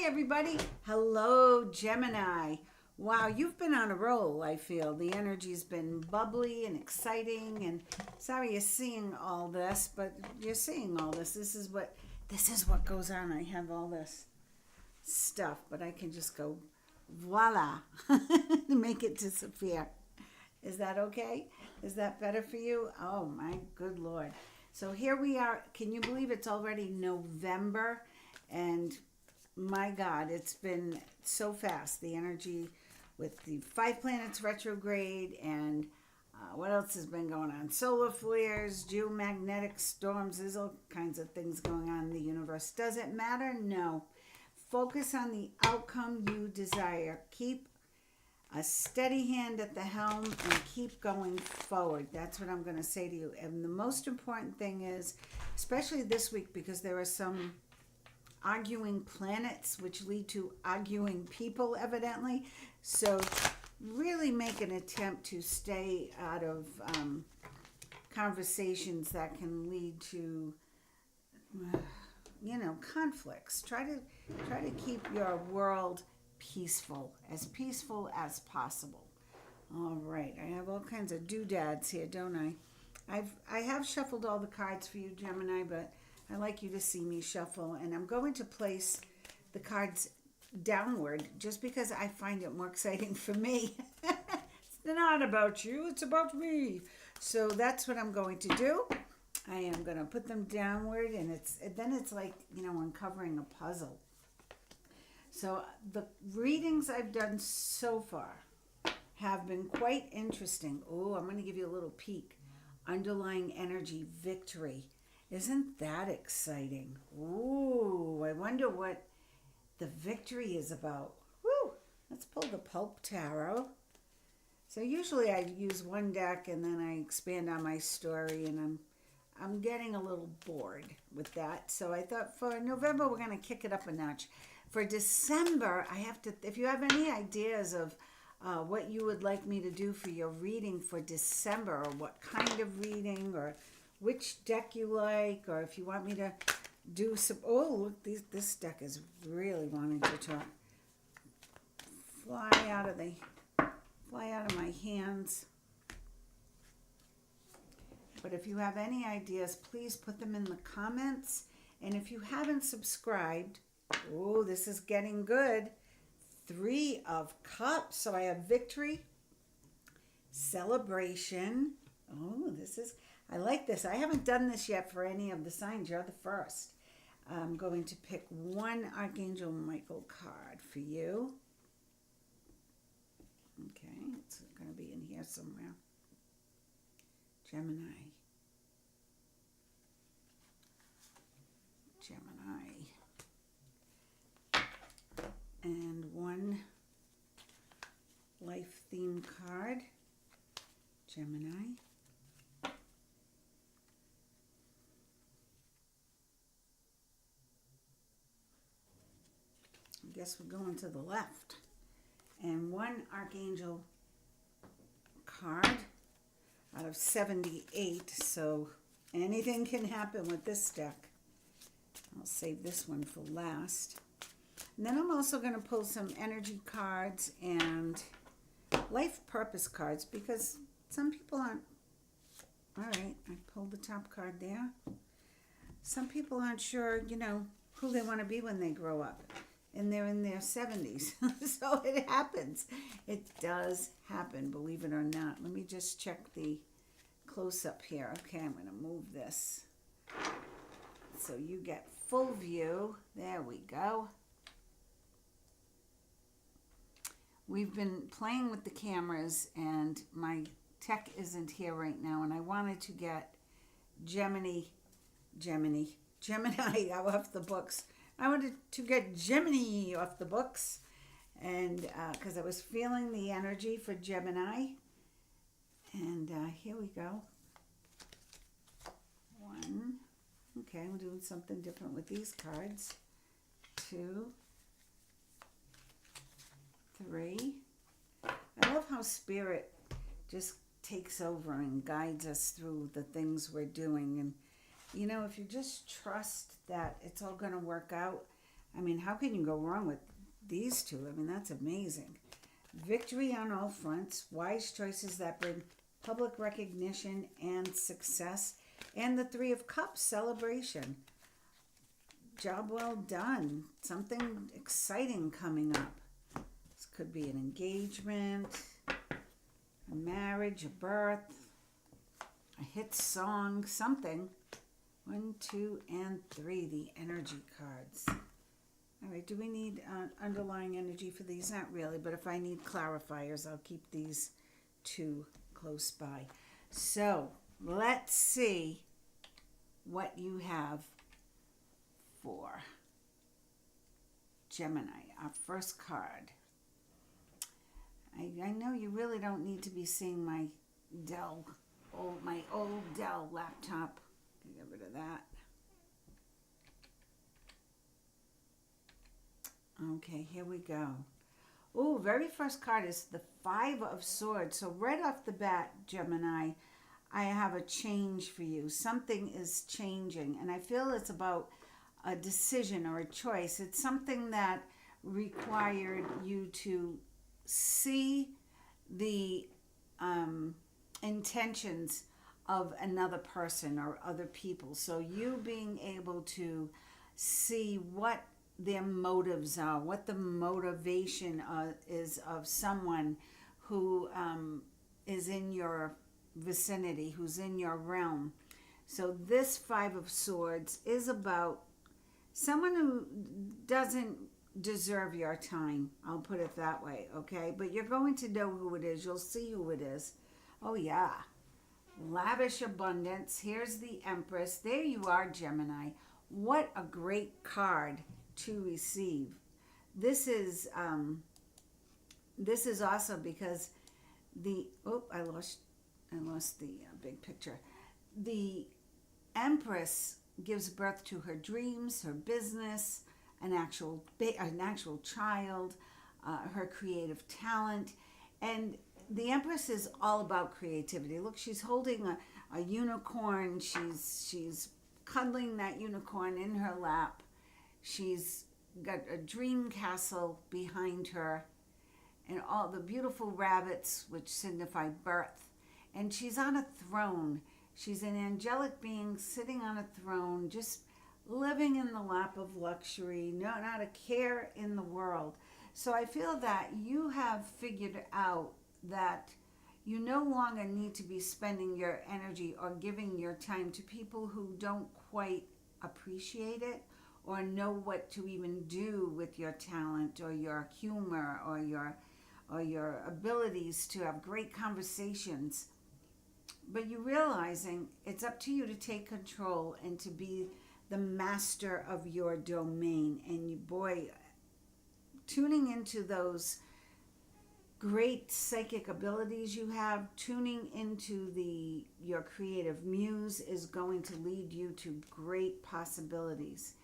Hi, everybody. Hello, Gemini. Wow, you've been on a roll, I feel. The energy's been bubbly and exciting, and sorry you're seeing all this, but you're seeing all this. This is what goes on. I have all this stuff, but I can just go voila to make it disappear. Is that okay? Is that better for you? Oh my good Lord. So here we are. Can you believe it's already November? And my God, it's been so fast. The energy with the 5 planets retrograde and what else has been going on? Solar flares, geomagnetic storms. There's all kinds of things going on in the universe. Does it matter? No. Focus on the outcome you desire. Keep a steady hand at the helm and keep going forward. That's what I'm going to say to you. And the most important thing is, especially this week, because there are some arguing planets which lead to arguing people, evidently. So really make an attempt to stay out of conversations that can lead to conflicts. Try to keep your world peaceful as possible. All right, I have all kinds of doodads here, don't I? I have shuffled all the cards for you, Gemini, but I like you to see me shuffle, and I'm going to place the cards downward just because I find it more exciting for me. It's not about you, it's about me. So that's what I'm going to do. I am going to put them downward, and then it's like, uncovering a puzzle. So the readings I've done so far have been quite interesting. Oh, I'm going to give you a little peek. Underlying energy, victory. Isn't that exciting? Ooh, I wonder what the victory is about. Woo! Let's pull the Pulp Tarot. So usually I use one deck and then I expand on my story, and I'm getting a little bored with that. So I thought for November we're going to kick it up a notch. For December, if you have any ideas of what you would like me to do for your reading for December, or what kind of reading, or which deck you like, or if you want me to do some, look, this deck is really wanting to talk. Fly out of my hands. But if you have any ideas, please put them in the comments. And if you haven't subscribed, this is getting good. 3 of Cups. So I have victory, celebration. I like this. I haven't done this yet for any of the signs. You're the first. I'm going to pick one Archangel Michael card for you. Okay, it's going to be in here somewhere. Gemini. And one life theme card. Gemini. I guess we're going to the left. And one Archangel card out of 78. So anything can happen with this deck. I'll save this one for last. And then I'm also going to pull some energy cards and life purpose cards, because some people aren't. All right, I pulled the top card there. Some people aren't sure, who they want to be when they grow up. And they're in their 70s. So it happens. It does happen, believe it or not. Let me just check the close-up here. Okay, I'm going to move this so you get full view. There we go. We've been playing with the cameras, and my tech isn't here right now, and I wanted to get Gemini off the books. I wanted to get Gemini off the books, and because I was feeling the energy for Gemini. And here we go. 1. Okay, I'm doing something different with these cards. 2. 3. I love how Spirit just takes over and guides us through the things we're doing. And, if you just trust that it's all going to work out, I mean, how can you go wrong with these two? I mean, that's amazing. Victory on all fronts, wise choices that bring public recognition and success, and the Three of Cups, celebration. Job well done. Something exciting coming up. This could be an engagement, a marriage, a birth, a hit song, something. 1, 2, and 3, the energy cards. All right, do we need underlying energy for these? Not really, but if I need clarifiers, I'll keep these two close by. So let's see what you have for Gemini, our first card. I know you really don't need to be seeing my old Dell laptop. Get rid of that. Okay, here we go. Oh, very first card is the Five of Swords. So right off the bat, Gemini, I have a change for you. Something is changing, and I feel it's about a decision or a choice. It's something that required you to see the intentions of another person or other people. So you being able to see what their motives are, what the motivation is of someone who is in your vicinity, who's in your realm. So this Five of Swords is about someone who doesn't deserve your time. I'll put it that way, okay? But you're going to know who it is. You'll see who it is. Oh, yeah. Lavish abundance. Here's the Empress. There you are, Gemini. What a great card to receive. This is awesome because I lost the big picture. The Empress gives birth to her dreams, her business, an actual child, her creative talent, and the Empress is all about creativity. Look, she's holding a unicorn. She's cuddling that unicorn in her lap. She's got a dream castle behind her and all the beautiful rabbits, which signify birth. And she's on a throne. She's an angelic being sitting on a throne, just living in the lap of luxury, not a care in the world. So I feel that you have figured out that you no longer need to be spending your energy or giving your time to people who don't quite appreciate it or know what to even do with your talent or your humor or your abilities to have great conversations. But you're realizing it's up to you to take control and to be the master of your domain. And you, boy, tuning into those great psychic abilities you have, tuning into your creative muse is going to lead you to great possibilities.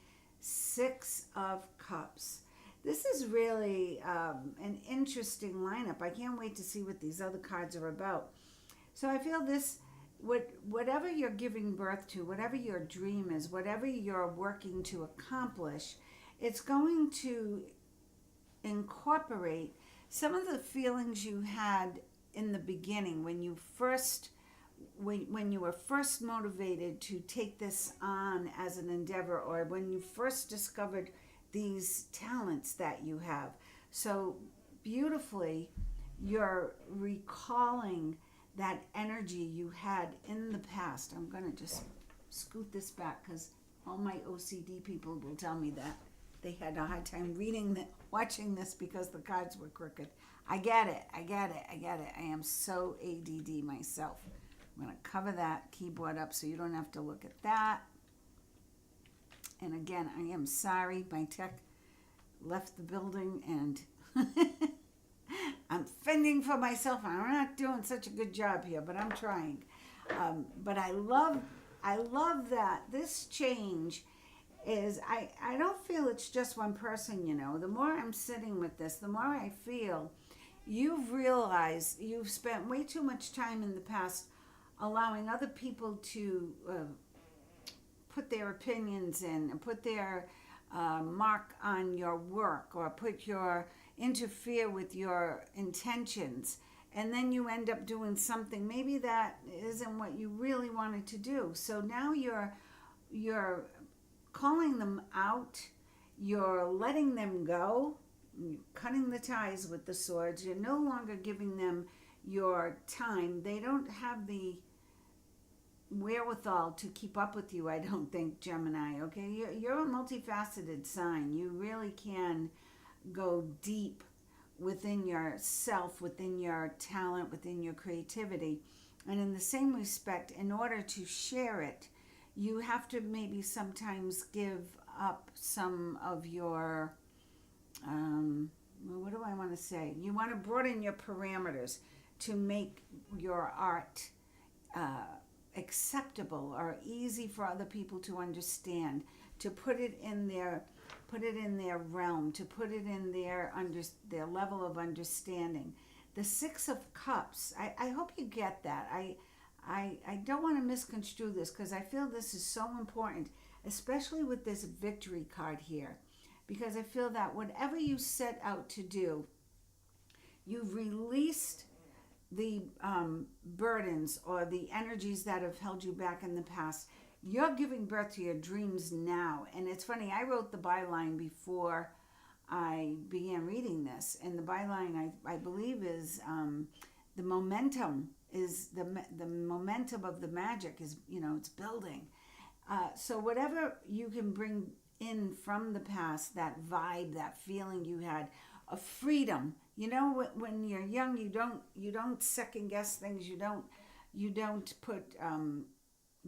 Six of Cups. This is really an interesting lineup. I can't wait to see what these other cards are about. So I feel this, whatever you're giving birth to, whatever your dream is, whatever you're working to accomplish, it's going to incorporate some of the feelings you had in the beginning when you were first motivated to take this on as an endeavor, or when you first discovered these talents that you have. So beautifully, you're recalling that energy you had in the past. I'm going to just scoot this back because all my OCD people will tell me that they had a hard time watching this because the cards were crooked. I get it. I am so ADD myself. I'm going to cover that keyboard up so you don't have to look at that. And again, I am sorry. My tech left the building and I'm fending for myself. I'm not doing such a good job here, but I'm trying. But I love that this change is, I don't feel it's just one person, you know. The more I'm sitting with this, the more I feel you've realized you've spent way too much time in the past allowing other people to put their opinions in and put their mark on your work or interfere with your intentions, and then you end up doing something maybe that isn't what you really wanted to do. So now you're calling them out, you're letting them go, you're cutting the ties with the swords. You're no longer giving them your time. They don't have the wherewithal to keep up with you, I don't think, Gemini. Okay, you're a multifaceted sign. You really can go deep within yourself, within your talent, within your creativity. And in the same respect, in order to share it, you have to maybe sometimes give up some of your what do I want to say? You want to broaden your parameters to make your art acceptable or easy for other people to understand, to put it in their realm, to put it in their level of understanding. The Six of Cups, I hope you get that. I don't want to misconstrue this, because I feel this is so important, especially with this victory card here, because I feel that whatever you set out to do, you've released the burdens or the energies that have held you back in the past. You're giving birth to your dreams now. And it's funny, I wrote the byline before I began reading this, and the byline I believe is the momentum the momentum of the magic is, it's building. So whatever you can bring in from the past, that vibe, that feeling you had of freedom. When you're young, you don't second guess things. You don't put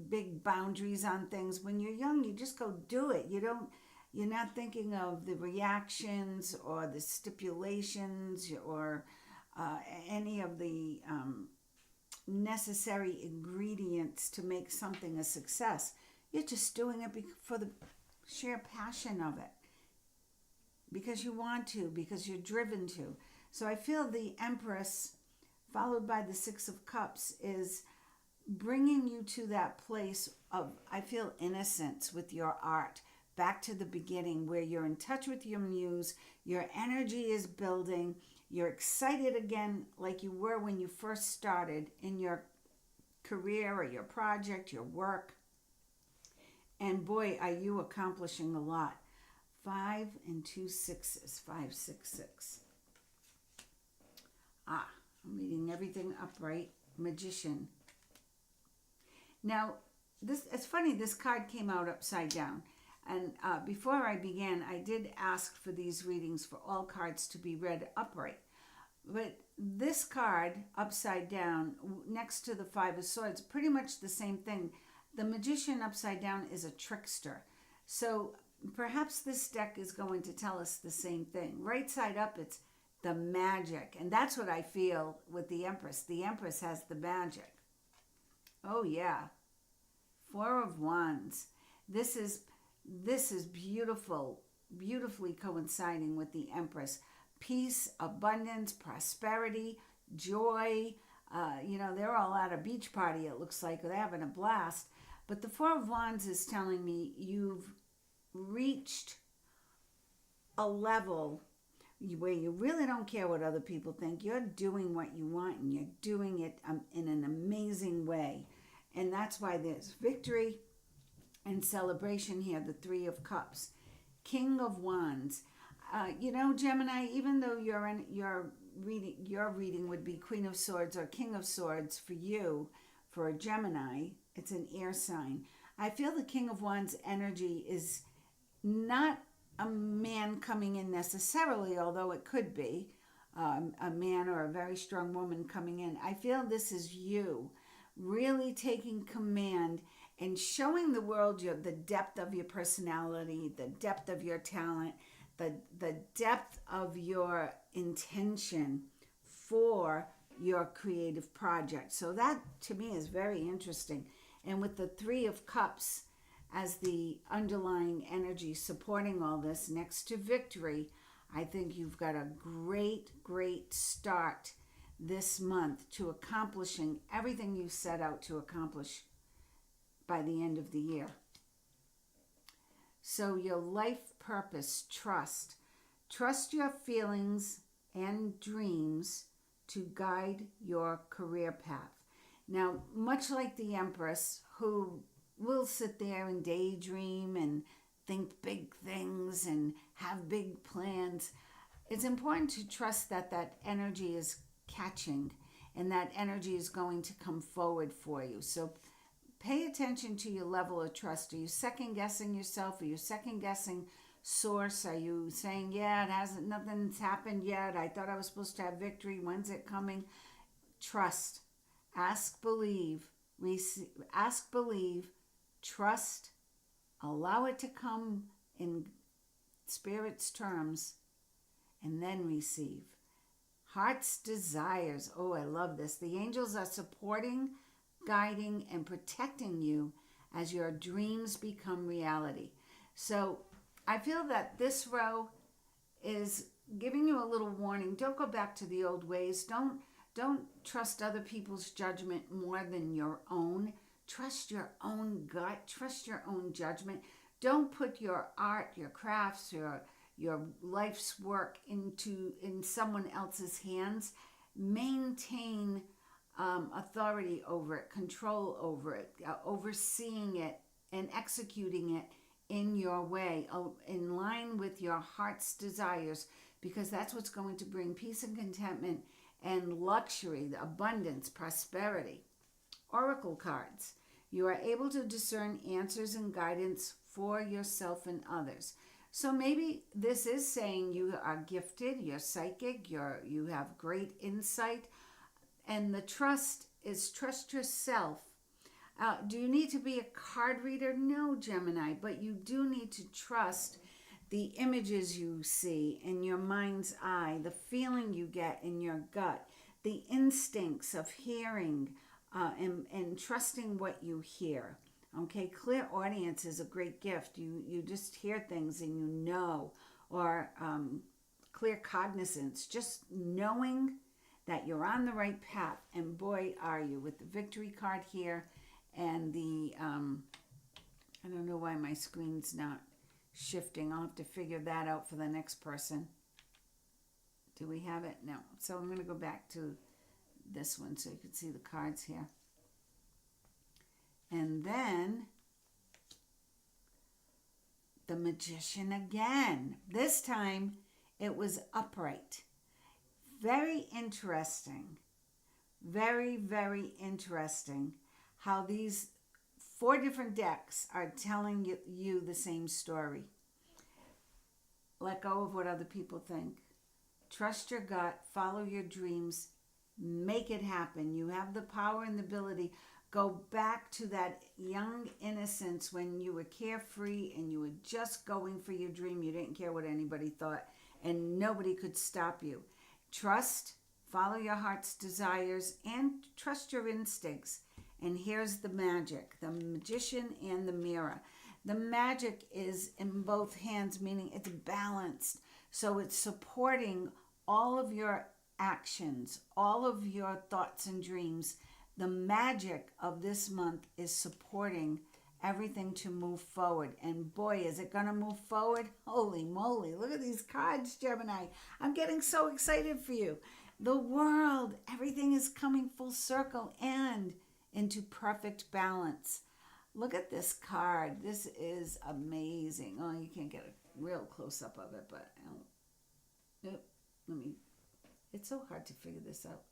big boundaries on things. When you're young, you just go do it. You're not thinking of the reactions or the stipulations or any of the necessary ingredients to make something a success. You're just doing it for the sheer passion of it, because you want to, because you're driven to. So I feel the Empress, followed by the Six of Cups, is bringing you to that place of, I feel, innocence with your art, back to the beginning, where you're in touch with your muse, your energy is building, you're excited again like you were when you first started in your career or your project, your work. And boy, are you accomplishing a lot. 5 and 2 6s, 5 6 6. I'm reading everything upright. Magician. Now, it's funny, this card came out upside down. And before I began, I did ask for these readings for all cards to be read upright. But this card, upside down, next to the Five of Swords, pretty much the same thing. The Magician upside down is a trickster. So perhaps this deck is going to tell us the same thing. Right side up, it's the magic. And that's what I feel with the Empress. The Empress has the magic. Oh, yeah. 4 of Wands. This is beautiful, beautifully coinciding with the Empress. Peace, abundance, prosperity, joy. They're all at a beach party, it looks like. They're having a blast. But the 4 of Wands is telling me you've reached a level where you really don't care what other people think. You're doing what you want, and you're doing it in an amazing way. And that's why there's victory and celebration here, the 3 of Cups. King of Wands. Gemini, even though your reading would be Queen of Swords or King of Swords for you, for a Gemini, it's an air sign. I feel the King of Wands energy is not a man coming in necessarily, although it could be a man or a very strong woman coming in. I feel this is you really taking command and showing the world the depth of your personality, the depth of your talent, the depth of your intention for your creative project. So that, to me, is very interesting. And with the 3 of Cups as the underlying energy supporting all this, next to victory, I think you've got a great, great start this month to accomplishing everything you set out to accomplish by the end of the year. So your life purpose, trust. Trust your feelings and dreams to guide your career path. Now, much like the Empress, who will sit there and daydream and think big things and have big plans, it's important to trust that that energy is catching and that energy is going to come forward for you. So pay attention to your level of trust. Are you second guessing yourself? Are you second guessing source? Are you saying, yeah, nothing's happened yet. I thought I was supposed to have victory. When's it coming? Trust. Ask, believe, trust, allow it to come in Spirit's terms, and then receive. Heart's desires. Oh, I love this. The angels are supporting, guiding, and protecting you as your dreams become reality. So I feel that this row is giving you a little warning. Don't go back to the old ways. Don't trust other people's judgment more than your own. Trust your own gut. Trust your own judgment. Don't put your art, your crafts, your life's work in someone else's hands. Maintain authority over it, control over it, overseeing it and executing it in your way, in line with your heart's desires, because that's what's going to bring peace and contentment and luxury, abundance, prosperity. Oracle cards. You are able to discern answers and guidance for yourself and others. So maybe this is saying you are gifted, you're psychic, you have great insight, and the trust is trust yourself. Do you need to be a card reader? No, Gemini, but you do need to trust the images you see in your mind's eye, the feeling you get in your gut, the instincts of hearing and trusting what you hear. Okay, clairaudience is a great gift. You just hear things and you know, or clear cognizance, just knowing that you're on the right path. And boy, are you, with the victory card here and the, I don't know why my screen's not shifting. I'll have to figure that out for the next person. Do we have it? No. So I'm going to go back to this one so you can see the cards here. And then the Magician again. This time it was upright. Very interesting. Very, very interesting how these 4 different decks are telling you the same story. Let go of what other people think. Trust your gut. Follow your dreams. Make it happen. You have the power and the ability. Go back to that young innocence when you were carefree and you were just going for your dream. You didn't care what anybody thought, and nobody could stop you. Trust, follow your heart's desires, and trust your instincts. And here's the magic, the Magician and the mirror. The magic is in both hands, meaning it's balanced. So it's supporting all of your actions, all of your thoughts and dreams. The magic of this month is supporting everything to move forward. And boy, is it going to move forward. Holy moly. Look at these cards, Gemini. I'm getting so excited for you. The world, everything is coming full circle and into perfect balance. Look at this card. This is amazing. Oh, you can't get a real close-up of it, but it's so hard to figure this out.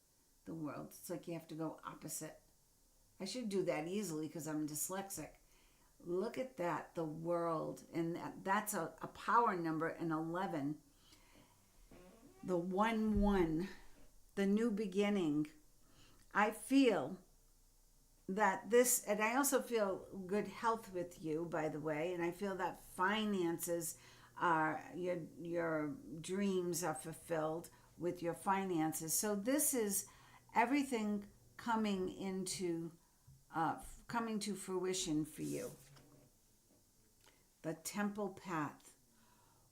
The world. It's like you have to go opposite. I should do that easily because I'm dyslexic. Look at that, the world. And that's a power number, an 11. The 1-1, the new beginning. I feel that this, and I also feel good health with you, by the way, and I feel that finances are, your dreams are fulfilled with your finances. So this is everything coming to fruition for you. The Temple Path.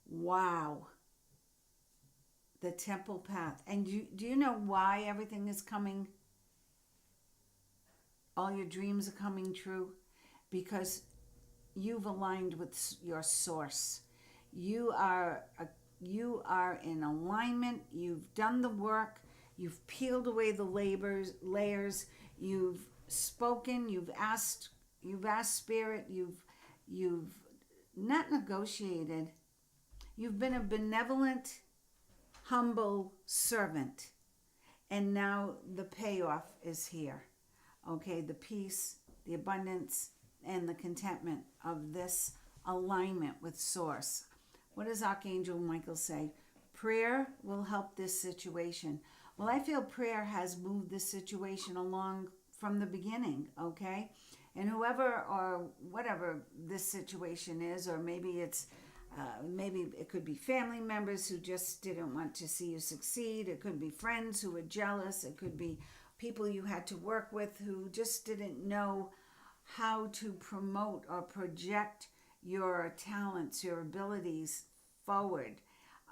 Wow. The Temple Path. And do you know why everything is coming? All your dreams are coming true? Because you've aligned with your source. You are in alignment. You've done the work. You've peeled away the layers. You've spoken. You've asked spirit. You've not negotiated. You've been a benevolent, humble servant. And now the payoff is here. Okay, the peace, the abundance, and the contentment of this alignment with Source. What does Archangel Michael say? Prayer will help this situation. Well, I feel prayer has moved this situation along from the beginning, okay? And whoever or whatever this situation is, or maybe maybe it could be family members who just didn't want to see you succeed. It could be friends who were jealous. It could be people you had to work with who just didn't know how to promote or project your talents, your abilities forward.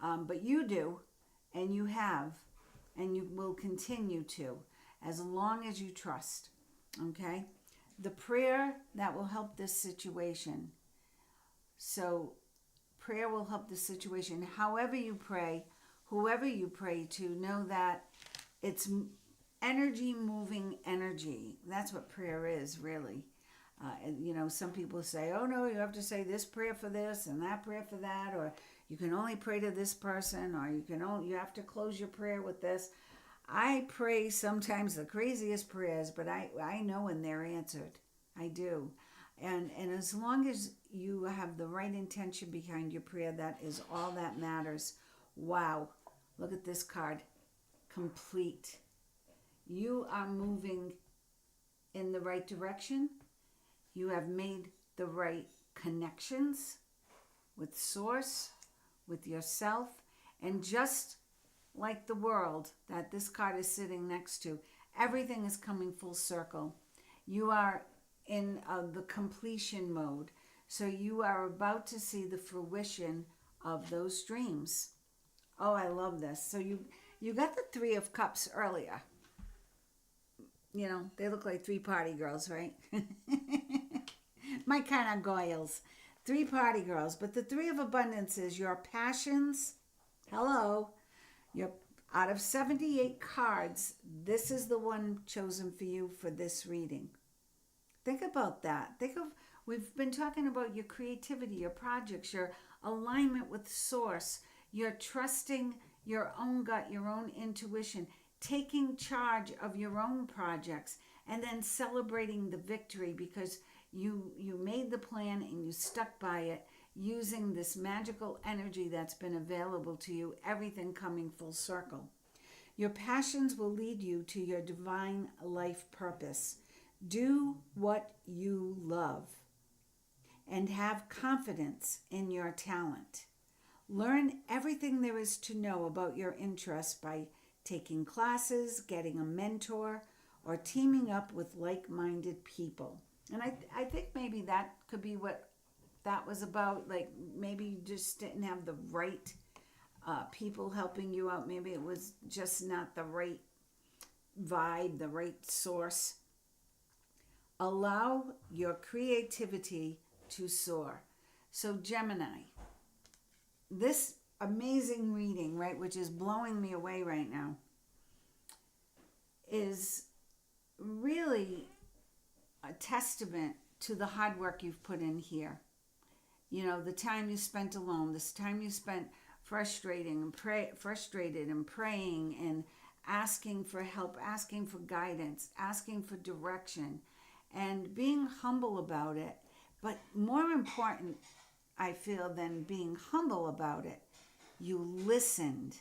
But you do, and you have, and you will continue to, as long as you trust. Okay? The prayer that will help this situation. So, prayer will help the situation. However you pray, whoever you pray to, know that it's energy moving energy. That's what prayer is, really. Some people say, oh no, you have to say this prayer for this and that prayer for that, or you can only pray to this person, or you have to close your prayer with this. I pray sometimes the craziest prayers, but I know when they're answered. I do. And as long as you have the right intention behind your prayer, that is all that matters. Wow. Look at this card. Complete. You are moving in the right direction. You have made the right connections with Source, with yourself, and just like the world that this card is sitting next to, everything is coming full circle. You are in the completion mode. So you are about to see the fruition of those dreams. Oh, I love this. So you got the Three of Cups earlier. They look like three party girls, right? My kind of goyles. Three party girls. But the Three of Abundance is your passions. Hello. Out of 78 cards, this is the one chosen for you for this reading. Think about that. We've been talking about your creativity, your projects, your alignment with Source, your trusting your own gut, your own intuition, taking charge of your own projects, and then celebrating the victory because you made the plan and you stuck by it, using this magical energy that's been available to you, everything coming full circle. Your passions will lead you to your divine life purpose. Do what you love and have confidence in your talent. Learn everything there is to know about your interests by taking classes, getting a mentor, or teaming up with like-minded people. And I think maybe that could be what that was about. Like maybe you just didn't have the right people helping you out. Maybe it was just not the right vibe, the right source. Allow your creativity to soar. So Gemini, this amazing reading, right, which is blowing me away right now, is really a testament to the hard work you've put in here. The time you spent alone, this time you spent frustrated and praying and asking for help, asking for guidance, asking for direction, and being humble about it. But more important, I feel, than being humble about it, you listened.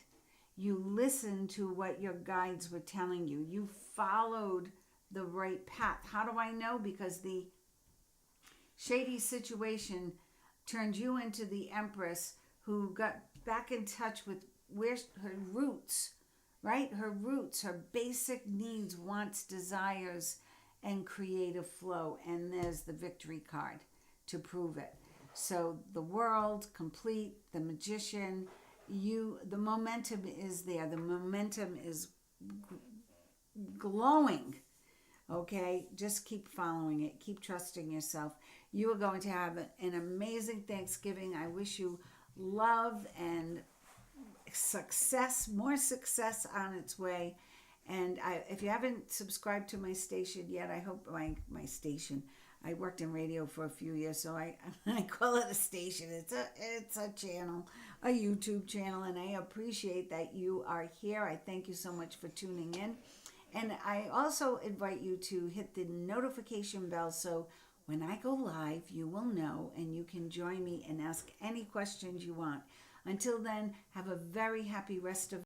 You listened to what your guides were telling you. You followed the right path. How do I know? Because the shady situation turned you into the Empress who got back in touch with where her roots, right? Her roots, her basic needs, wants, desires, and creative flow. And there's the victory card to prove it. So the world, complete, the magician, the momentum is there. The momentum is glowing. Okay, just keep following it. Keep trusting yourself. You are going to have an amazing Thanksgiving. I wish you love and success, more success on its way. And if you haven't subscribed to my station yet, I hope my station. I worked in radio for a few years, so I I call it a station. It's a channel, a YouTube channel, and I appreciate that you are here. I thank you so much for tuning in, and I also invite you to hit the notification bell so when I go live, you will know, and you can join me and ask any questions you want. Until then, have a very happy rest of